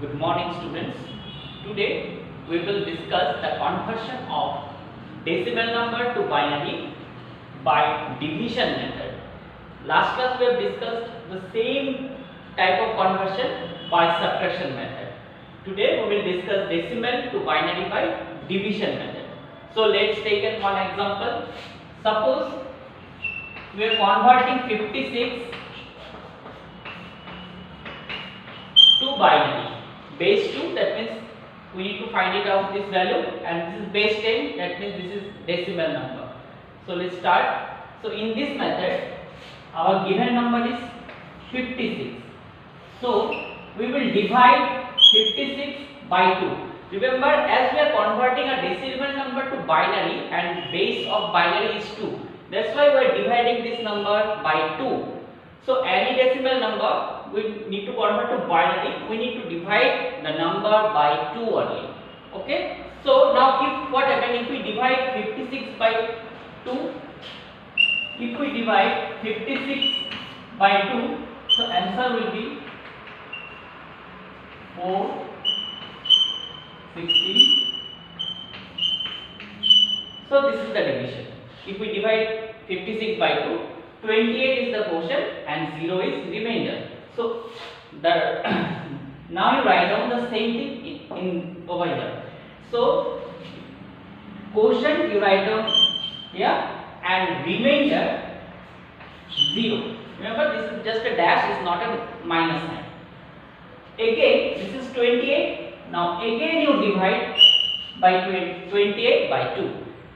Good morning, students. Today we will discuss the conversion of decimal number to binary by division method. Last class we have discussed the same type of conversion by subtraction method. Today we will discuss decimal to binary by division method. So let's take one example. Suppose we are converting 56 to binary. Base 2, that means we need to find it out this value, and this is base 10, that means this is decimal number. So let's start. So in this method our given number is 56. So we will divide 56 by 2. Remember, as we are converting a decimal number to binary and base of binary is 2, that's why we are dividing this number by 2. So any decimal number we need to convert to binary, we need to divide the number by 2 only. Okay. So now if what happens if we divide 56 by 2, if we divide 56 by 2, so answer will be 4, 16. So this is the division. If we divide 56 by 2, 28 is the quotient and 0 is remainder. So the now you write down the same thing in over here. So quotient you write down here and remainder 0. Remember, this is just a dash, is not a minus sign. Again this is 28. Now again you divide by 28 by 2.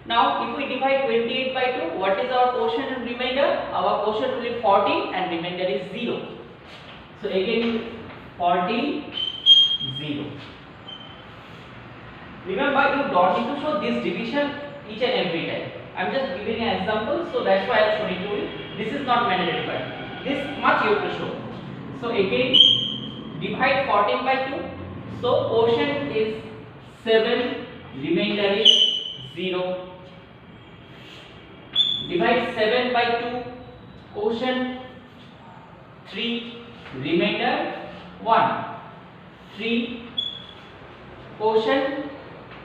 Now if we divide 28 by 2, what is our quotient and remainder? Our quotient will be 14 and remainder is 0. So again 14, 0. Remember, you don't need to show this division each and every time. I am just giving an example, so that's why I am showing to you. This is not mandatory, but this much you have to show. So again divide 14 by 2. So quotient is 7, remainder is 0. Divide 7 by 2, quotient 3, remainder 1. 3, quotient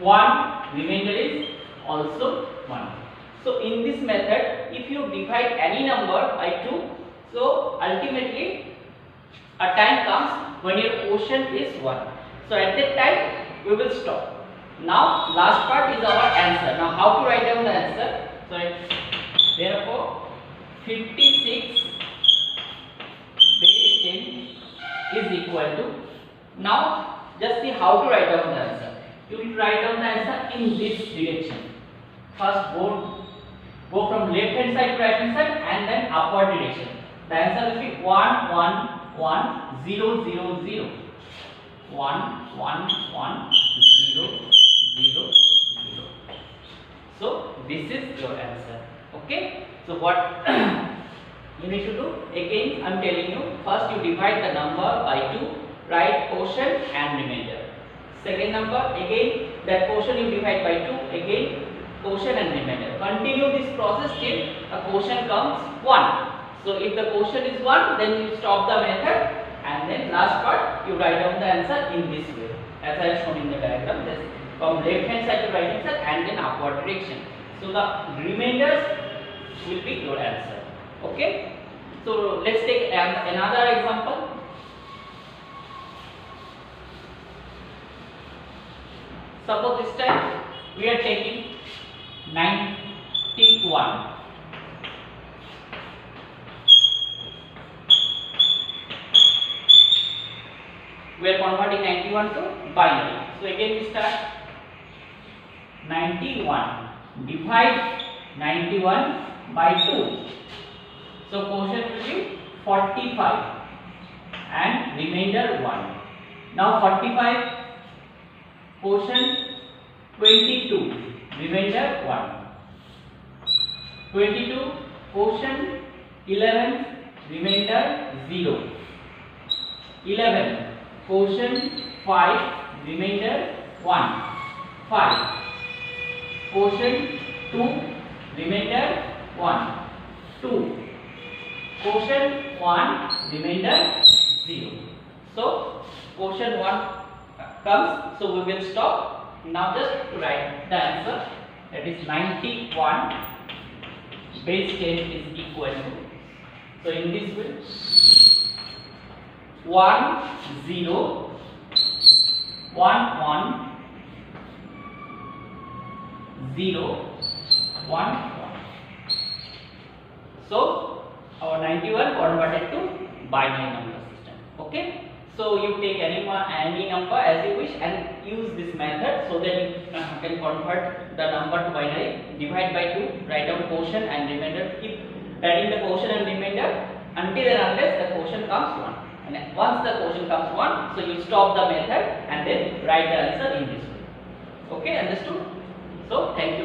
1, remainder is also 1. So in this method, if you divide any number by 2, so ultimately a time comes when your quotient is 1. So at that time we will stop. Now last part is our answer. Now how to write down the answer? So therefore 56 base 10 is equal to, now just see how to write down the answer. You will write down the answer in this direction. First go from left hand side to right hand side and then upward direction. The answer will be 1 1 1 0 0 0. 1 1 1 0 0 0. So this is your answer. Okay. So what you need to do, again I am telling you, first you divide the number by 2, write quotient and remainder. Second number, again that quotient you divide by 2, again quotient and remainder. Continue this process till a quotient comes 1. So if the quotient is 1, then you stop the method and then last part you write down the answer in this way, as I have shown in the diagram. This from left hand side to right hand side and then upward direction. So the remainders will be your answer. Okay. So let's take another example. Suppose this time we are taking 91. We are converting 91 to binary. So again we start 91. Divide 91 by 2. So quotient will be 45 and remainder 1. Now 45 quotient 22, remainder 1. 22 quotient 11, remainder 0. 11 quotient 5, remainder 1. 5 quotient 2, remainder 1. 2 quotient 1, remainder 0. So quotient 1 comes, so we will stop. Now just to write the answer, that is 91 base 10 is equal to, so in this way 1 0 1 1 0 1 1. So our 91 converted to binary number system. Okay, so you take any number as you wish and use this method so that you can convert the number to binary. Divide by 2, write down quotient and remainder. Keep writing the quotient and remainder until and unless the quotient comes 1. And once the quotient comes 1, so you stop the method and then write the answer in this way. Okay, understood? So thank you.